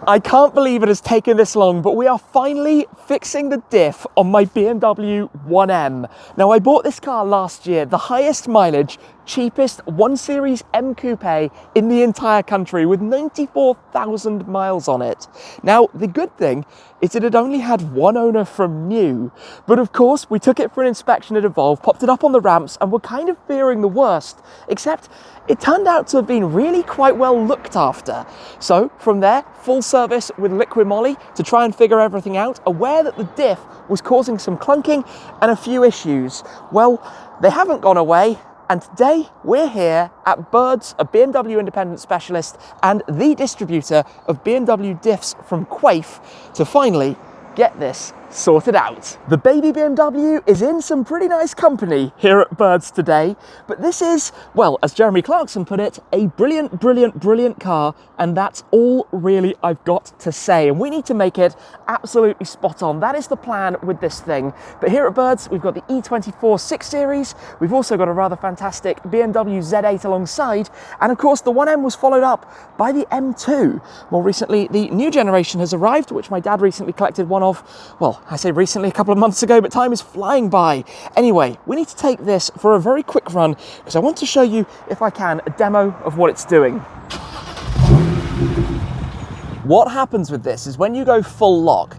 I can't believe it has taken this long, but we are finally fixing the diff on my BMW 1M. Now, I bought this car last year, the highest mileage, cheapest 1 Series M Coupe in the entire country with 94,000 miles on it. Now, the good thing is it had only had one owner from new, but of course we took it for an inspection at Evolve, popped it up on the ramps, and were kind of fearing the worst, except it turned out to have been really quite well looked after. So from there, full service with liquid moly to try and figure everything out, aware that the diff was causing some clunking and a few issues. Well, they haven't gone away. And today we're here at Birds, a BMW independent specialist and the distributor of BMW diffs from Quaife to finally get this sorted out. The baby BMW is in some pretty nice company here at Birds today, but this is, well, as Jeremy Clarkson put it, a brilliant, brilliant, brilliant car, and that's all really I've got to say. And we need to make it absolutely spot on. That is the plan with this thing. But here at Birds, we've got the E82 6 Series, we've also got a rather fantastic BMW Z8 alongside, and of course the 1M was followed up by the M2. More recently, the new generation has arrived, which my dad recently collected one of, well, I say recently, a couple of months ago, but time is flying by. Anyway, we need to take this for a very quick run because I want to show you, if I can, a demo of what it's doing. What happens with this is when you go full lock,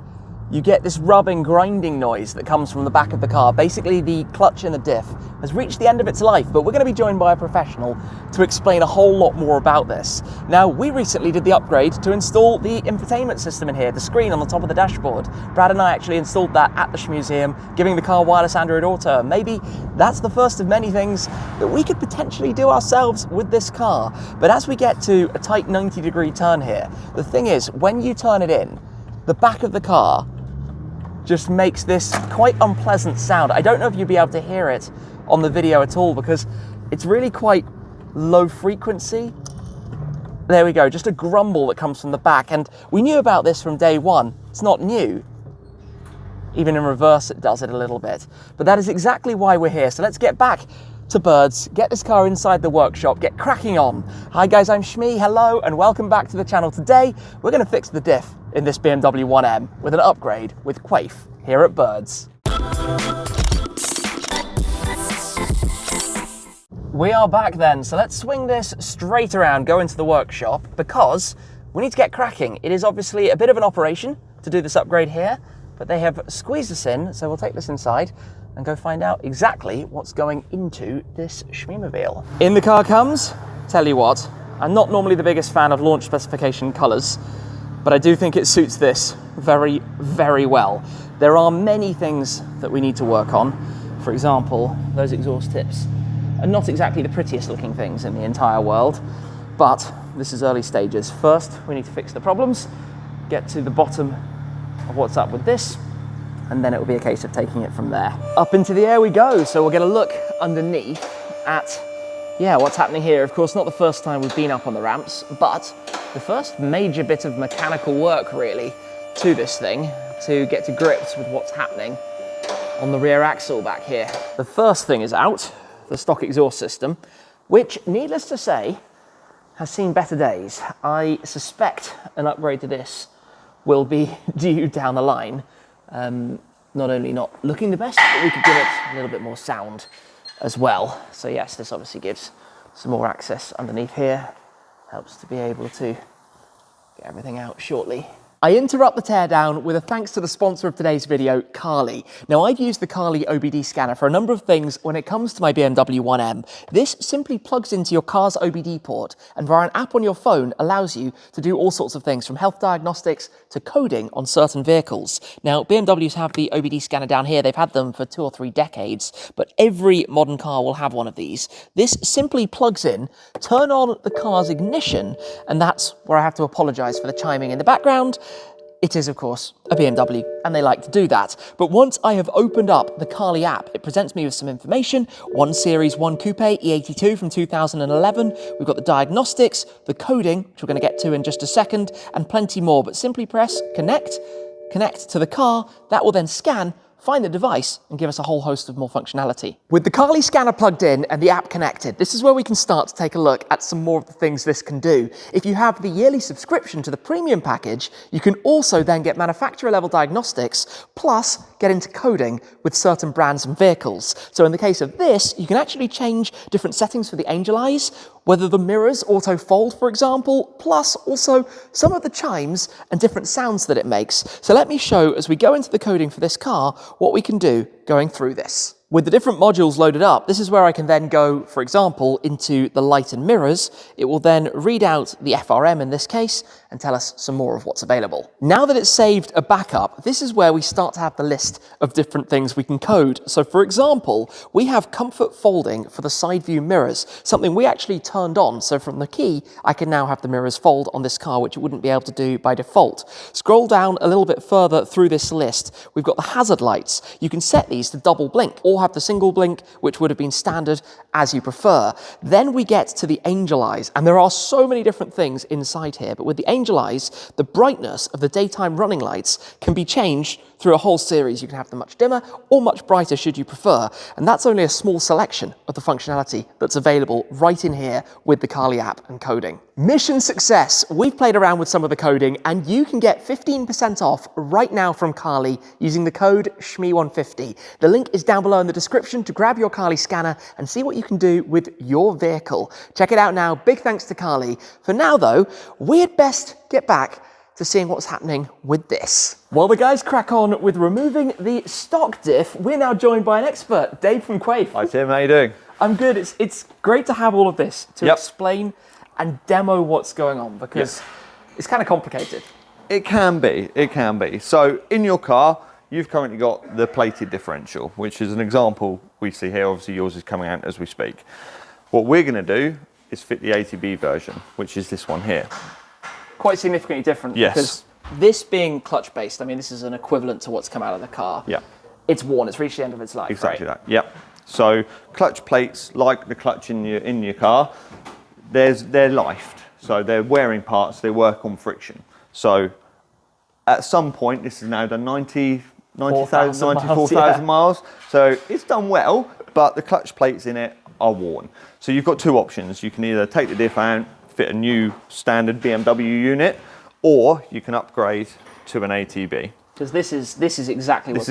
you get this rubbing, grinding noise that comes from the back of the car. Basically, the clutch in the diff has reached the end of its life, but we're going to be joined by a professional to explain a whole lot more about this. Now, we recently did the upgrade to install the infotainment system in here, the screen on the top of the dashboard. Brad and I actually installed that at the Museum, giving the car wireless Android Auto. Maybe that's the first of many things that we could potentially do ourselves with this car. But as we get to a tight 90-degree turn here, the thing is, when you turn it in, the back of the car just makes this quite unpleasant sound. I don't know if you'll be able to hear it on the video at all because it's really quite low frequency. There we go, just a grumble that comes from the back. And we knew about this from day one. It's not new. Even in reverse, it does it a little bit. But that is exactly why we're here. So let's get back to Birds, get this car inside the workshop, get cracking on. Hi guys, I'm Shmee, hello, and welcome back to the channel. Today, we're gonna fix the diff in this BMW 1M with an upgrade with Quaife here at Birds. We are back then, so let's swing this straight around, go into the workshop, because we need to get cracking. It is obviously a bit of an operation to do this upgrade here, but they have squeezed us in, so we'll take this inside and go find out exactly what's going into this Shmeemobile. In the car comes, tell you what, I'm not normally the biggest fan of launch specification colours, but I do think it suits this very, very well. There are many things that we need to work on. For example, those exhaust tips are not exactly the prettiest looking things in the entire world, but this is early stages. First, we need to fix the problems, get to the bottom of what's up with this, and then it will be a case of taking it from there. Up into the air we go. So we'll get a look underneath at, yeah, what's happening here. Of course, not the first time we've been up on the ramps, but the first major bit of mechanical work really to this thing to get to grips with what's happening on the rear axle back here. The first thing is out, the stock exhaust system, which, needless to say, has seen better days. I suspect an upgrade to this will be due down the line. Not only not looking the best, but we could give it a little bit more sound as well. So yes, this obviously gives some more access underneath here. Helps to be able to get everything out shortly. I interrupt the teardown with a thanks to the sponsor of today's video, Carly. Now, I've used the Carly OBD scanner for a number of things when it comes to my BMW 1M. This simply plugs into your car's OBD port and via an app on your phone allows you to do all sorts of things from health diagnostics to coding on certain vehicles. Now, BMWs have the OBD scanner down here. They've had them for 2 or 3 decades, but every modern car will have one of these. This simply plugs in, turn on the car's ignition, and that's where I have to apologize for the chiming in the background. It is, of course, a BMW, and they like to do that. But once I have opened up the Carly app, it presents me with some information. 1 Series 1 Coupe E82 from 2011. We've got the diagnostics, the coding, which we're going to get to in just a second, and plenty more. But simply press connect to the car. That will then scan find the device and give us a whole host of more functionality. With the Carly scanner plugged in and the app connected, this is where we can start to take a look at some more of the things this can do. If you have the yearly subscription to the premium package, you can also then get manufacturer level diagnostics, plus get into coding with certain brands and vehicles. So in the case of this, you can actually change different settings for the angel eyes, whether the mirrors auto fold, for example, plus also some of the chimes and different sounds that it makes. So let me show, as we go into the coding for this car, what we can do going through this. With the different modules loaded up, this is where I can then go, for example, into the light and mirrors. It will then read out the FRM in this case and tell us some more of what's available. Now that it's saved a backup, this is where we start to have the list of different things we can code. So for example, we have comfort folding for the side view mirrors, something we actually turned on. So from the key, I can now have the mirrors fold on this car, which it wouldn't be able to do by default. Scroll down a little bit further through this list. We've got the hazard lights. You can set these to double blink or have the single blink, which would have been standard, as you prefer. Then we get to the angel eyes, and there are so many different things inside here, but with the angel eyes, the brightness of the daytime running lights can be changed through a whole series. You can have them much dimmer or much brighter should you prefer, and that's only a small selection of the functionality that's available right in here with the Carly app and coding. Mission success! We've played around with some of the coding, and you can get 15% off right now from Carly using the code SHME150. The link is down below in the description to grab your Carly scanner and see what you can do with your vehicle. Check it out now. Big thanks to Carly. For now though, we'd best get back to seeing what's happening with this. While the guys crack on with removing the stock diff, we're now joined by an expert, Dave from Quaife. Hi Tim, how you doing? I'm good. It's great to have all of this to explain and demo what's going on, because it's kind of complicated. It can be. So in your car, you've currently got the plated differential, which is an example we see here. Obviously yours is coming out as we speak. What we're gonna do is fit the ATB version, which is this one here. Quite significantly different. Yes. Because this being clutch based, I mean, this is an equivalent to what's come out of the car. Yeah. It's worn, it's reached the end of its life. Exactly right? that, yep. So clutch plates, like the clutch in your car, they're lifed. So they're wearing parts, they work on friction. So at some point, this has now done 94,000 miles. So it's done well, but the clutch plates in it are worn. So you've got two options. You can either take the diff out, fit a new standard BMW unit, or you can upgrade to an ATB. Because this is exactly what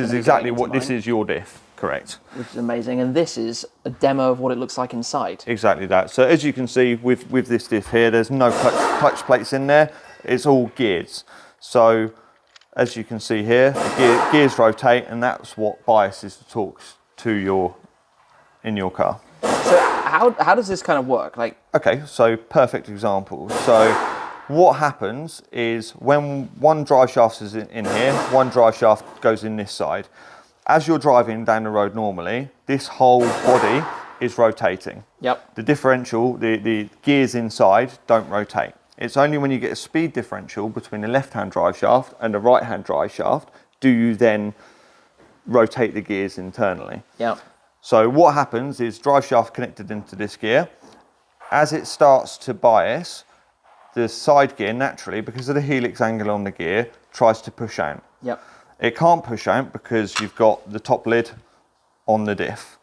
this is your diff, correct? Which is amazing, and this is a demo of what it looks like inside. Exactly that. So as you can see with this diff here, there's no clutch plates in there. It's all gears. So as you can see here, the gears rotate, and that's what biases the torques in your car. So how does this kind of work? Like, okay, so perfect example. So what happens is when one drive shaft is in here, one drive shaft goes in this side. As you're driving down the road normally, this whole body is rotating. Yep. The differential, the gears inside don't rotate. It's only when you get a speed differential between the left-hand drive shaft and the right-hand drive shaft do you then rotate the gears internally. Yep. So what happens is drive shaft connected into this gear. As it starts to bias, the side gear naturally, because of the helix angle on the gear, tries to push out. Yep. It can't push out because you've got the top lid on the diff.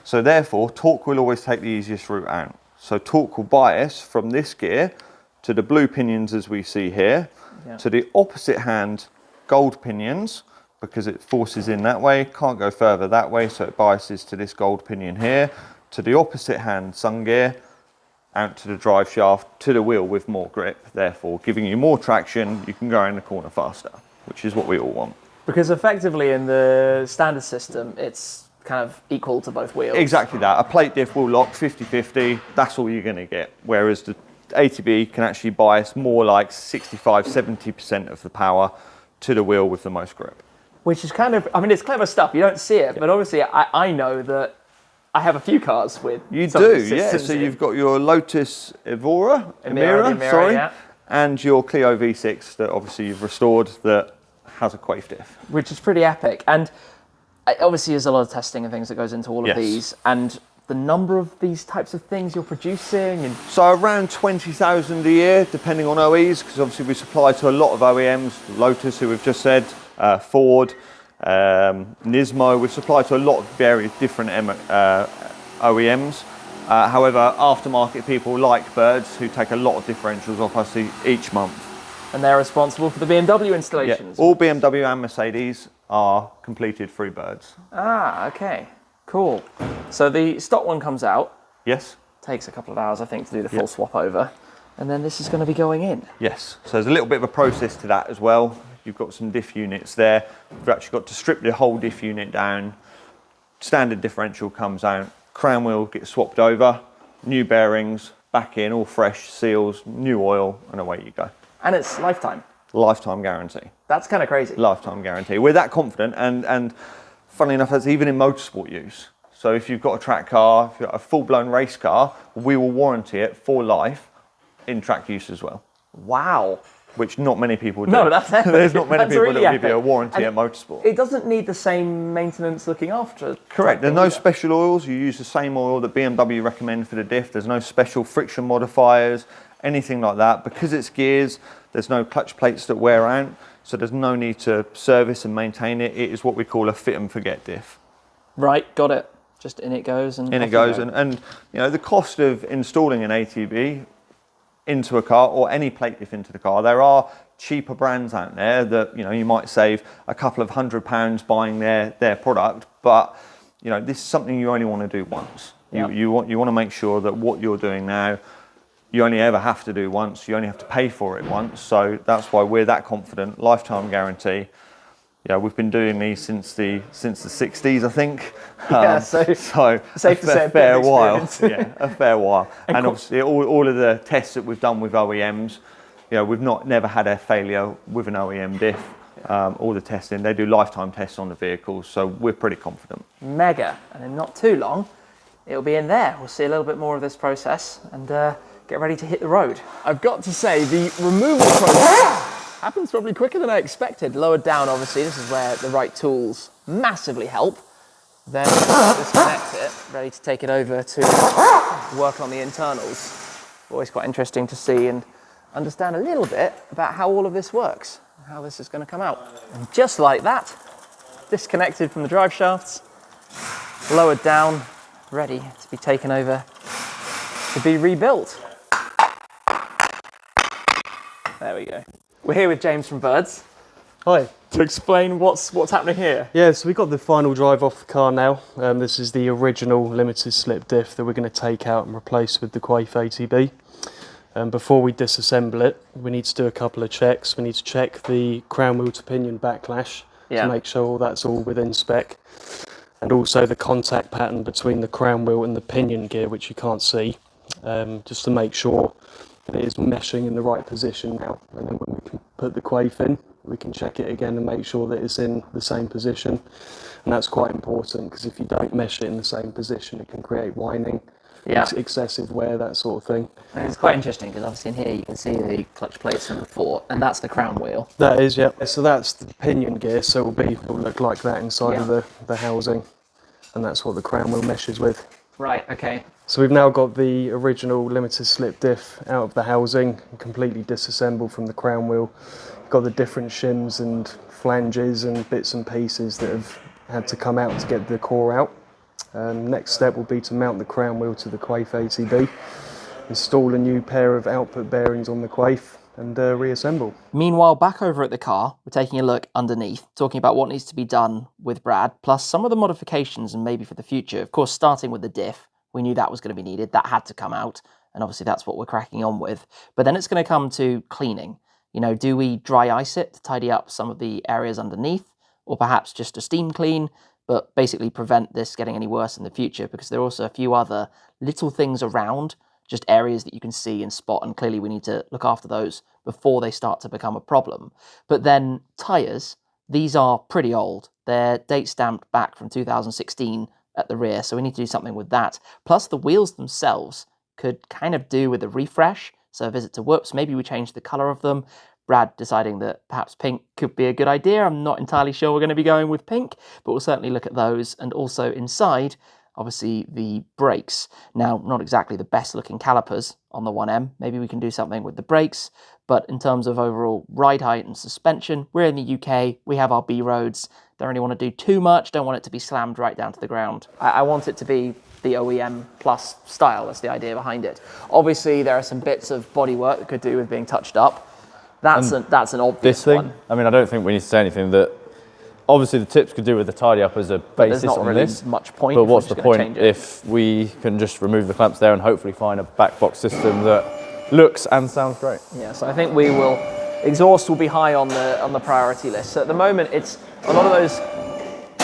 So therefore, torque will always take the easiest route out. So torque will bias from this gear to the blue pinions as we see here, to the opposite hand gold pinions, because it forces in that way, can't go further that way, so it biases to this gold pinion here, to the opposite hand sun gear, out to the drive shaft, to the wheel with more grip, therefore giving you more traction, you can go around the corner faster, which is what we all want. Because effectively in the standard system, it's kind of equal to both wheels. Exactly that. A plate diff will lock 50-50, that's all you're going to get, whereas the ATB can actually bias more like 65-70% of the power to the wheel with the most grip. Which is kind of, I mean, it's clever stuff. You don't see it, but obviously I know that I have a few cars with You do, yeah. So you've got your Lotus Emira, yeah. and your Clio V6 that obviously you've restored that has a Quaife diff. Which is pretty epic. And obviously there's a lot of testing and things that goes into all of these. And the number of these types of things you're producing? And so around 20,000 a year, depending on OEs, because obviously we supply to a lot of OEMs, Lotus, who we've just said, Ford, Nismo. We've supplied to a lot of various different OEMs. However, aftermarket people like Birds who take a lot of differentials off us each month. And they're responsible for the BMW installations? Yeah, all BMW and Mercedes are completed through Birds. Ah, okay, cool. So the stock one comes out. Yes. Takes a couple of hours, I think, to do the full swap over. And then this is going to be going in. Yes, so there's a little bit of a process to that as well. You've got some diff units there. We've actually got to strip the whole diff unit down. Standard differential comes out. Crown wheel gets swapped over. New bearings, back in, all fresh, seals, new oil, and away you go. And it's lifetime? Lifetime guarantee. That's kind of crazy. Lifetime guarantee. We're that confident, and funnily enough, that's even in motorsport use. So if you've got a track car, if you've got a full-blown race car, we will warranty it for life in track use as well. Wow. Which not many people do. No, that's epic. There's not many people really that will give you a epic. warranty And at motorsport. It doesn't need the same maintenance looking after. Correct. There's no special oils. You use the same oil that BMW recommend for the diff. There's no special friction modifiers, anything like that. Because it's gears, there's no clutch plates that wear out, so there's no need to service and maintain it. It is what we call a fit and forget diff. Right, got it. Just in it goes. And in it goes. And you know, the cost of installing an ATB into a car, or any plate diff into the car, there are cheaper brands out there that, you know, you might save a couple of £100 buying their product, but you know, this is something you only want to do once. Yep. You want to make sure that what you're doing now, you only ever have to do once. You only have to pay for it once. So that's why we're that confident. Lifetime guarantee. Yeah, we've been doing these since the 60s, I think. Yeah, so safe to say a fair while. Yeah, a fair while. And obviously, all of the tests that we've done with OEMs, you know, we've never had a failure with an OEM diff. All the testing, they do lifetime tests on the vehicles, so we're pretty confident. Mega, and in not too long, it'll be in there. We'll see a little bit more of this process and get ready to hit the road. I've got to say, the removal process happens probably quicker than I expected. Lowered down, obviously, this is where the right tools massively help. Then disconnect it, ready to take it over to work on the internals. Always quite interesting to see and understand a little bit about how all of this works, and how this is going to come out. And just like that, disconnected from the drive shafts, lowered down, ready to be taken over to be rebuilt. There we go. We're here with James from Birds. Hi. To explain what's happening here. Yeah, so we got the final drive off the car now. This is the original limited slip diff that we're going to take out and replace with the Quaife ATB. Before we disassemble it, we need to do a couple of checks. We need to check the crown wheel to pinion backlash to make sure that's all within spec. And also the contact pattern between the crown wheel and the pinion gear, which you can't see, just to make sure that it is meshing in the right position now. And then when we can put the Quaife in, we can check it again and make sure that it's in the same position. And that's quite important, because if you don't mesh it in the same position, it can create whining, excessive wear, that sort of thing. And it's quite interesting, because obviously in here you can see the clutch plates from before, and that's the crown wheel. That is, yeah. So that's the pinion gear, so it'll look like that inside of the housing. And that's what the crown wheel meshes with. Right, okay. So we've now got the original limited slip diff out of the housing, completely disassembled from the crown wheel. Got the different shims and flanges and bits and pieces that have had to come out to get the core out. Next step will be to mount the crown wheel to the Quaife ATB, install a new pair of output bearings on the Quaife, and reassemble. Meanwhile, back over at the car, we're taking a look underneath, talking about what needs to be done with Brad, plus some of the modifications and maybe for the future. Of course, starting with the diff, we knew that was going to be needed. That had to come out, and obviously that's what we're cracking on with. But then it's going to come to cleaning. You know, do we dry ice it to tidy up some of the areas underneath, or perhaps just a steam clean, but basically prevent this getting any worse in the future, because there are also a few other little things around, just areas that you can see and spot, and clearly we need to look after those before they start to become a problem. But then tyres, these are pretty old. They're date stamped back from 2016 at the rear, so we need to do something with that. Plus the wheels themselves could kind of do with a refresh. So a visit to Whoops, maybe we change the colour of them. Brad deciding that perhaps pink could be a good idea. I'm not entirely sure we're going to be going with pink, but we'll certainly look at those. And also inside, obviously the brakes. Now, not exactly the best looking calipers on the 1M. Maybe we can do something with the brakes, but in terms of overall ride height and suspension, we're in the UK, we have our B roads, don't really want to do too much, don't want it to be slammed right down to the ground. I want it to be the OEM plus style, that's the idea behind it. Obviously, there are some bits of bodywork that could do with being touched up. That's an obvious this thing, one. I mean, I don't think we need to say anything that, obviously the tips could do with the tidy up as a basis There's not on really this. much point. But what's the point if we can just remove the clamps there and hopefully find a back box system that looks and sounds great? Yeah, so I think we will, exhaust will be high on the priority list. So at the moment, it's a lot of those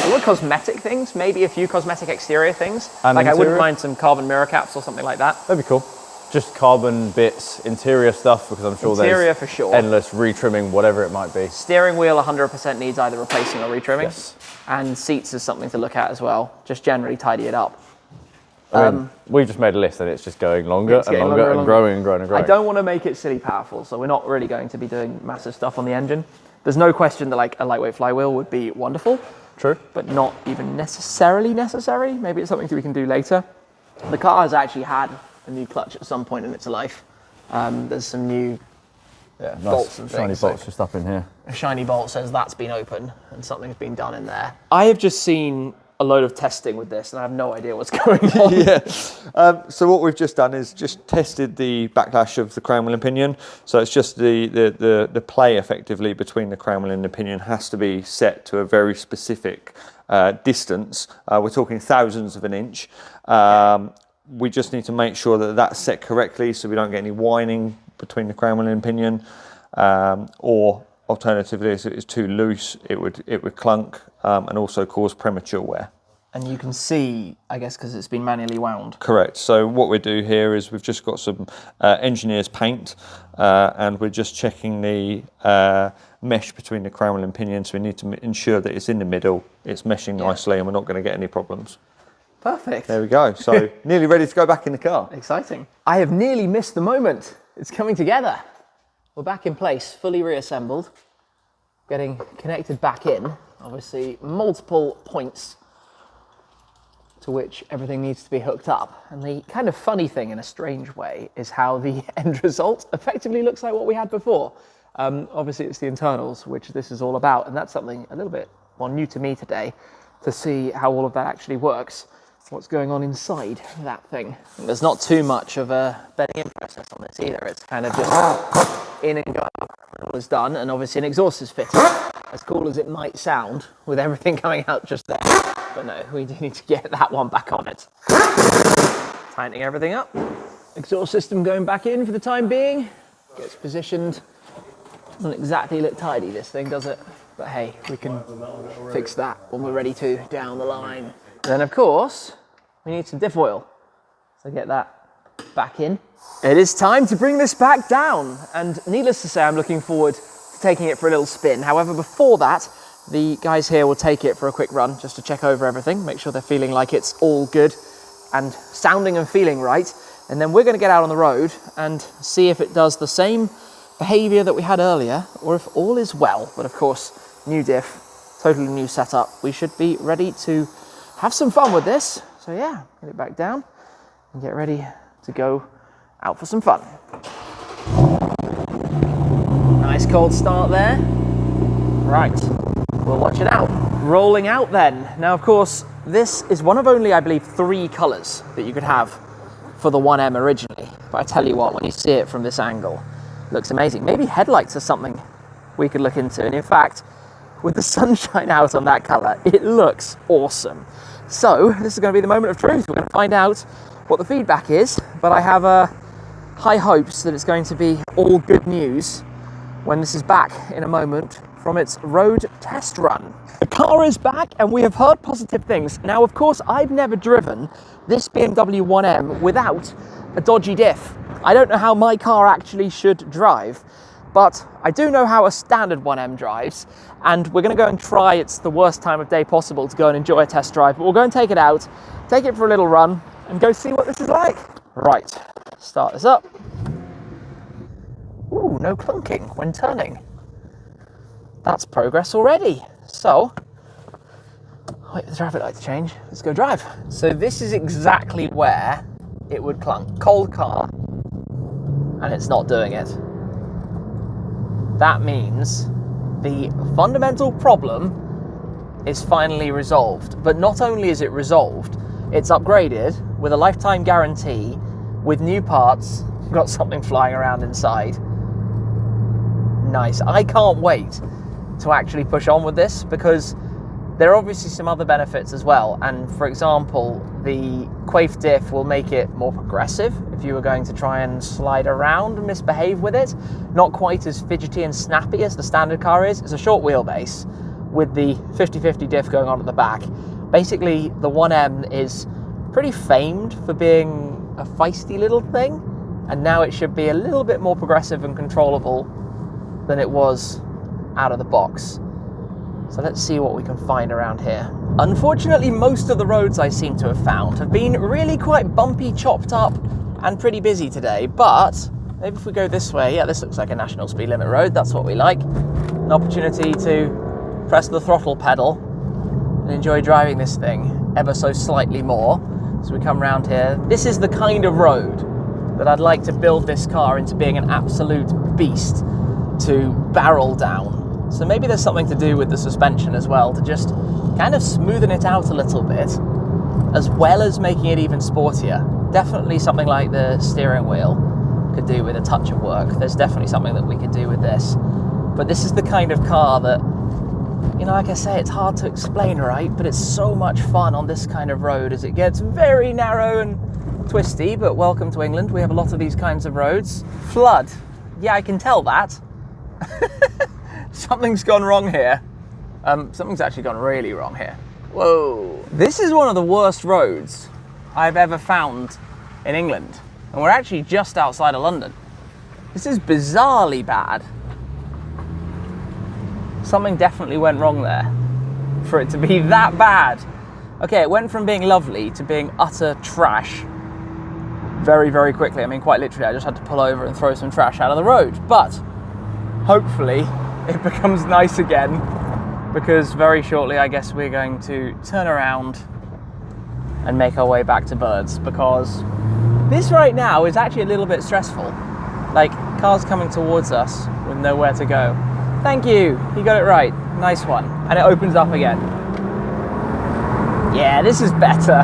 little cosmetic things, maybe a few cosmetic exterior things. And like interior? I wouldn't mind some carbon mirror caps or something like that. That'd be cool. Just carbon bits, interior stuff, because I'm sure Interior there's for sure. endless retrimming, whatever it might be. Steering wheel 100% needs either replacing or retrimming. Yes. And seats is something to look at as well. Just generally tidy it up. I mean, we just made a list and it's just going longer and longer and growing and growing and growing. I don't want to make it silly powerful, so we're not really going to be doing massive stuff on the engine. There's no question that like a lightweight flywheel would be wonderful. True. But not even necessarily necessary. Maybe it's something that we can do later. The car has actually had a new clutch at some point in its life. There's some new bolts and shiny things. bolts just up in here. A shiny bolt says that's been open and something's been done in there. I have just seen a load of testing with this and I have no idea what's going on. Yeah. So what we've just done is just tested the backlash of the crown wheel and pinion. So it's just the play effectively between the crown wheel and the pinion has to be set to a very specific distance. We're talking thousandths of an inch. We just need to make sure that that's set correctly so we don't get any whining between the crown wheel and pinion, or alternatively, if it's too loose, it would clunk and also cause premature wear. And you can see, I guess, because it's been manually wound. Correct. So what we do here is we've just got some engineer's paint and we're just checking the mesh between the crown wheel and pinion. So we need to ensure that it's in the middle, it's meshing nicely, and we're not going to get any problems. Perfect. There we go. So nearly ready to go back in the car. Exciting. I have nearly missed the moment. It's coming together. We're back in place, fully reassembled, getting connected back in. Obviously, multiple points to which everything needs to be hooked up. And the kind of funny thing, in a strange way, is how the end result effectively looks like what we had before. Obviously, it's the internals, which this is all about, and that's something a little bit more new to me today, to see how all of that actually works. What's going on inside that thing. There's not too much of a bedding in process on this either. It's kind of just in and go. All is done, and obviously an exhaust is fitted. As cool as it might sound, with everything coming out just there. But no, we do need to get that one back on it. Tightening everything up. Exhaust system going back in for the time being. Gets positioned. Doesn't exactly look tidy, this thing, does it? But hey, we can fix that when we're ready to down the line. Then, of course, we need some diff oil. So get that back in. It is time to bring this back down. And needless to say, I'm looking forward to taking it for a little spin. However, before that, the guys here will take it for a quick run just to check over everything, make sure they're feeling like it's all good and sounding and feeling right. And then we're going to get out on the road and see if it does the same behavior that we had earlier or if all is well. But of course, new diff, totally new setup. We should be ready to have some fun with this. So yeah, get it back down and get ready to go out for some fun. Nice cold start there. Right, we'll watch it out. Rolling out then. Now, of course, this is one of only, I believe, 3 colors that you could have for the 1M originally. But I tell you what, when you see it from this angle, it looks amazing. Maybe headlights are something we could look into. And in fact, with the sunshine out on that color, it looks awesome. So this is going to be the moment of truth. We're going to find out what the feedback is, but I have high hopes that it's going to be all good news when this is back in a moment from its road test run. The car is back and we have heard positive things. Now, of course, I've never driven this BMW 1M without a dodgy diff. I don't know how my car actually should drive, but I do know how a standard 1M drives, and we're going to go and try. It's the worst time of day possible to go and enjoy a test drive, but we'll go and take it out, take it for a little run, and go see what this is like. Right, start this up. Ooh, no clunking when turning. That's progress already. So, wait for the traffic light to change. Let's go drive. So this is exactly where it would clunk. Cold car, and it's not doing it. That means the fundamental problem is finally resolved. But not only is it resolved, it's upgraded with a lifetime guarantee, with new parts. We've got something flying around inside. Nice. I can't wait to actually push on with this, because there are obviously some other benefits as well. And for example, the Quaife diff will make it more progressive if you were going to try and slide around and misbehave with it. Not quite as fidgety and snappy as the standard car is. It's a short wheelbase with the 50-50 diff going on at the back. Basically, the 1M is pretty famed for being a feisty little thing, and now it should be a little bit more progressive and controllable than it was out of the box. So let's see what we can find around here. Unfortunately, most of the roads I seem to have found have been really quite bumpy, chopped up, and pretty busy today. But maybe if we go this way, yeah, this looks like a national speed limit road. That's what we like. An opportunity to press the throttle pedal and enjoy driving this thing ever so slightly more. So we come around here. This is the kind of road that I'd like to build this car into being an absolute beast to barrel down. So maybe there's something to do with the suspension as well, to just kind of smoothen it out a little bit, as well as making it even sportier. Definitely something like the steering wheel could do with a touch of work. There's definitely something that we could do with this. But this is the kind of car that, you know, like I say, it's hard to explain, right? But it's so much fun on this kind of road as it gets very narrow and twisty. But welcome to England. We have a lot of these kinds of roads. Flood. Yeah, I can tell that. Something's gone wrong here. Something's actually gone really wrong here. Whoa. This is one of the worst roads I've ever found in England. And we're actually just outside of London. This is bizarrely bad. Something definitely went wrong there for it to be that bad. Okay, it went from being lovely to being utter trash very, very quickly. I mean, quite literally, I just had to pull over and throw some trash out of the road. But hopefully it becomes nice again, because very shortly I guess we're going to turn around and make our way back to Birds, because this right now is actually a little bit stressful. Like, cars coming towards us with nowhere to go. Thank you, you got it right, nice one. And it opens up again. Yeah, this is better.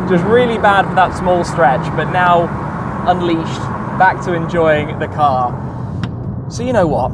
Just really bad for that small stretch, but now unleashed, back to enjoying the car. So you know what?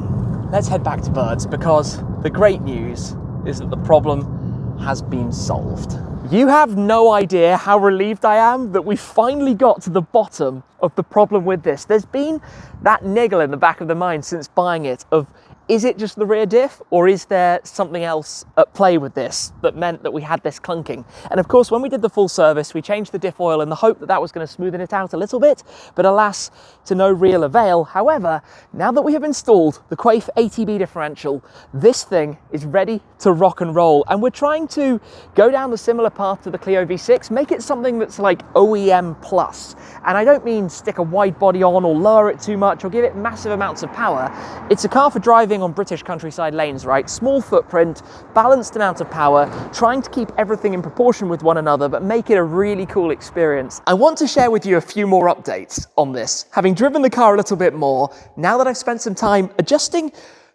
Let's head back to Birds, because the great news is that the problem has been solved. You have no idea how relieved I am that we finally got to the bottom of the problem with this. There's been that niggle in the back of the mind since buying it of, is it just the rear diff, or is there something else at play with this that meant that we had this clunking? And of course, when we did the full service, we changed the diff oil in the hope that that was going to smoothen it out a little bit, but alas, to no real avail. However, now that we have installed the Quaife ATB Differential, this thing is ready to rock and roll. And we're trying to go down the similar path to the Clio V6, make it something that's like OEM plus. And I don't mean stick a wide body on or lower it too much or give it massive amounts of power. It's a car for driving on British countryside lanes, right? Small footprint, balanced amount of power, trying to keep everything in proportion with one another, but make it a really cool experience. I want to share with you a few more updates on this. Having driven the car a little bit more, now that I've spent some time adjusting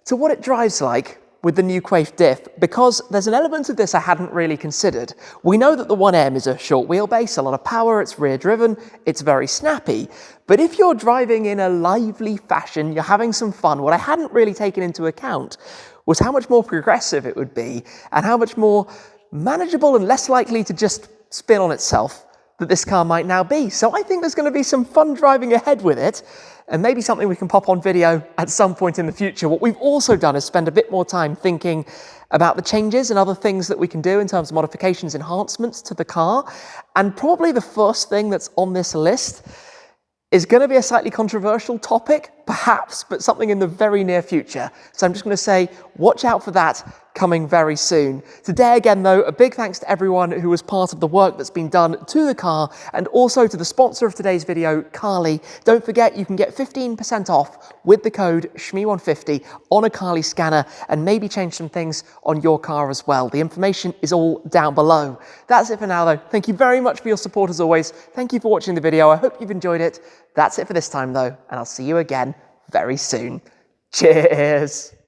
to what it drives like with the new Quaife diff, because there's an element of this I hadn't really considered. We know that the 1M is a short wheelbase, a lot of power, it's rear driven, it's very snappy. But if you're driving in a lively fashion, you're having some fun, what I hadn't really taken into account was how much more progressive it would be and how much more manageable and less likely to just spin on itself that this car might now be. So I think there's going to be some fun driving ahead with it, and maybe something we can pop on video at some point in the future. What we've also done is spend a bit more time thinking about the changes and other things that we can do in terms of modifications, enhancements to the car. And probably the first thing that's on this list is going to be a slightly controversial topic, perhaps, but something in the very near future. So I'm just going to say, watch out for that coming very soon. Today again though, a big thanks to everyone who was part of the work that's been done to the car, and also to the sponsor of today's video, Carly. Don't forget you can get 15% off with the code SHME150 on a Carly scanner, and maybe change some things on your car as well. The information is all down below. That's it for now though. Thank you very much for your support as always. Thank you for watching the video. I hope you've enjoyed it. That's it for this time though, and I'll see you again very soon. Cheers.